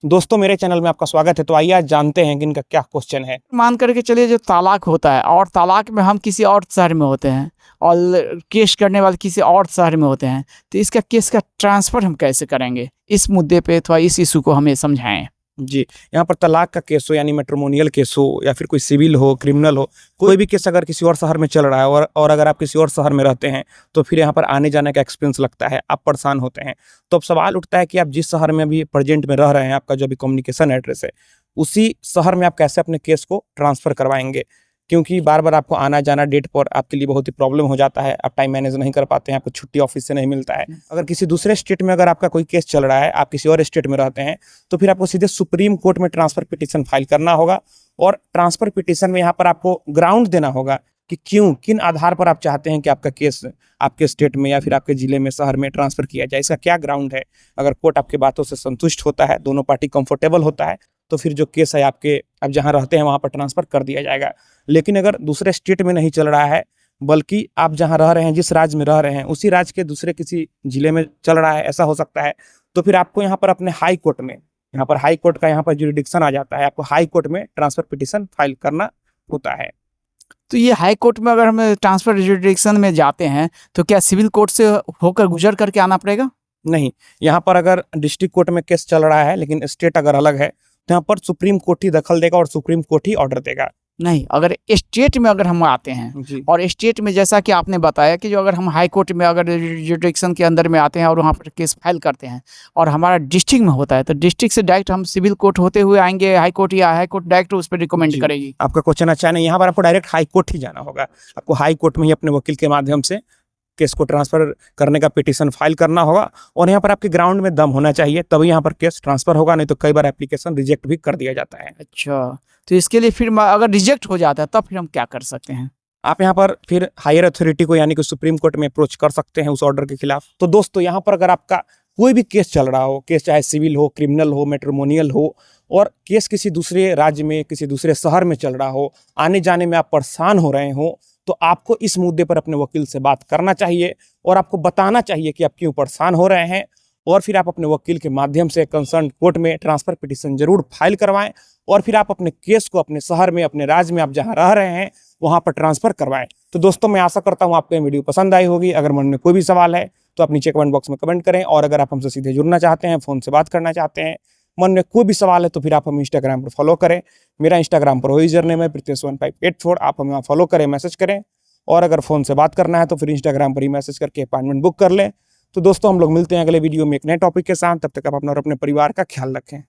दोस्तों मेरे चैनल में आपका स्वागत है। तो आइए आज जानते हैं कि इनका क्या क्वेश्चन है। मान करके चलिए जो तलाक होता है और तलाक में हम किसी और शहर में होते हैं और केस करने वाले किसी और शहर में होते हैं, तो इसका केस का ट्रांसफ़र हम कैसे करेंगे? इस मुद्दे पे थोड़ा इस इशू को हमें समझाएं। जी, यहाँ पर तलाक का केस हो यानी मैट्रिमोनियल केस हो या फिर कोई सिविल हो, क्रिमिनल हो, कोई भी केस अगर किसी और शहर में चल रहा है और अगर आप किसी और शहर में रहते हैं तो फिर यहाँ पर आने जाने का एक्सपेंस लगता है, आप परेशान होते हैं। तो अब सवाल उठता है कि आप जिस शहर में अभी प्रेजेंट में रह रहे हैं, आपका जो भी कम्युनिकेशन एड्रेस है, उसी शहर में आप कैसे अपने केस को ट्रांसफ़र करवाएंगे, क्योंकि बार बार आपको आना जाना डेट पर आपके लिए बहुत ही प्रॉब्लम हो जाता है। आप टाइम मैनेज नहीं कर पाते हैं, आपको छुट्टी ऑफिस से नहीं मिलता है। अगर किसी दूसरे स्टेट में अगर आपका कोई केस चल रहा है, आप किसी और स्टेट में रहते हैं, तो फिर आपको सीधे सुप्रीम कोर्ट में ट्रांसफ़र पिटीशन फाइल करना होगा। और ट्रांसफ़र पिटीशन में यहाँ पर आपको ग्राउंड देना होगा कि क्यों, किन आधार पर आप चाहते हैं कि आपका केस आपके स्टेट में या फिर आपके ज़िले में, शहर में ट्रांसफ़र किया जाए, इसका क्या ग्राउंड है। अगर कोर्ट आपकी बातों से संतुष्ट होता है, दोनों पार्टी कंफर्टेबल होता है, तो फिर जो केस है आपके, आप जहाँ रहते हैं वहाँ पर ट्रांसफ़र कर दिया जाएगा। लेकिन अगर दूसरे स्टेट में नहीं चल रहा है, बल्कि आप जहाँ रह रहे हैं, जिस राज्य में रह रहे हैं, उसी राज्य के दूसरे किसी ज़िले में चल रहा है, ऐसा हो सकता है, तो फिर आपको यहाँ पर अपने हाई कोर्ट में, यहाँ पर हाई कोर्ट का यहाँ पर ज्यूरिडिक्शन आ जाता है, आपको हाई कोर्ट में ट्रांसफ़र पिटीशन फाइल करना होता है। तो ये हाई कोर्ट में अगर हम ट्रांसफ़र जुरिडिक्शन में जाते हैं तो क्या सिविल कोर्ट से होकर गुजर करके आना पड़ेगा? नहीं, यहाँ पर अगर डिस्ट्रिक्ट कोर्ट में केस चल रहा है लेकिन स्टेट अगर अलग है, तो यहाँ पर सुप्रीम कोर्ट ही दखल देगा और सुप्रीम कोर्ट ही ऑर्डर देगा। नहीं, अगर स्टेट में अगर हम आते हैं जी। और स्टेट में जैसा कि आपने बताया कि जो अगर हम हाई कोर्ट में अगर जुरिडिक्शन के अंदर में आते हैं और वहाँ पर केस फाइल करते हैं और हमारा डिस्ट्रिक्ट में होता है, तो डिस्ट्रिक्ट से डायरेक्ट हम सिविल कोर्ट होते हुए आएंगे हाई कोर्ट, या हाई कोर्ट डायरेक्ट उस पर रिकमेंड जी, करेगी? आपका क्वेश्चन अच्छा है। नहीं, यहाँ पर आपको डायरेक्ट हाई कोर्ट ही जाना होगा। आपको हाई कोर्ट में ही अपने वकील के माध्यम से केस को ट्रांसफ़र करने का पिटीशन फाइल करना होगा और यहाँ पर आपके ग्राउंड में दम होना चाहिए, तभी यहाँ पर केस ट्रांसफ़र होगा, नहीं तो कई बार एप्लीकेशन रिजेक्ट भी कर दिया जाता है। अच्छा, तो इसके लिए फिर अगर रिजेक्ट हो जाता है तब फिर हम क्या कर सकते हैं? आप यहाँ पर फिर हायर अथॉरिटी को यानी कि सुप्रीम कोर्ट में अप्रोच कर सकते हैं उस ऑर्डर के खिलाफ। तो दोस्तों यहाँ पर अगर आपका कोई भी केस चल रहा हो, केस चाहे सिविल हो, क्रिमिनल हो, मैट्रिमोनियल हो, और केस किसी दूसरे राज्य में, किसी दूसरे शहर में चल रहा हो, आने जाने में आप परेशान हो रहे हो, तो आपको इस मुद्दे पर अपने वकील से बात करना चाहिए और आपको बताना चाहिए कि आप क्यों परेशान हो रहे हैं। और फिर आप अपने वकील के माध्यम से कंसर्न कोर्ट में ट्रांसफ़र पिटीशन जरूर फाइल करवाएं और फिर आप अपने केस को अपने शहर में, अपने राज्य में, आप जहां रह रहे हैं वहां पर ट्रांसफ़र करवाएं। तो दोस्तों मैं आशा करता हूं आपको ये वीडियो पसंद आई होगी। अगर मन में कोई भी सवाल है तो आप नीचे कमेंट बॉक्स में कमेंट करें, और अगर आप हमसे सीधे जुड़ना चाहते हैं, फ़ोन से बात करना चाहते हैं, मन में कोई भी सवाल है, तो फिर आप हमें इंस्टाग्राम पर फॉलो करें। मेरा इंस्टाग्राम पर वही यूजरनेम है Pritesh1584। आप हमें वहाँ फॉलो करें, मैसेज करें, और अगर फ़ोन से बात करना है तो फिर इंस्टाग्राम पर ही मैसेज करके अपॉइंटमेंट बुक कर लें। तो दोस्तों हम लोग मिलते हैं अगले वीडियो में एक नए टॉपिक के साथ। तब तक आप अपना और अपने परिवार का ख्याल रखें।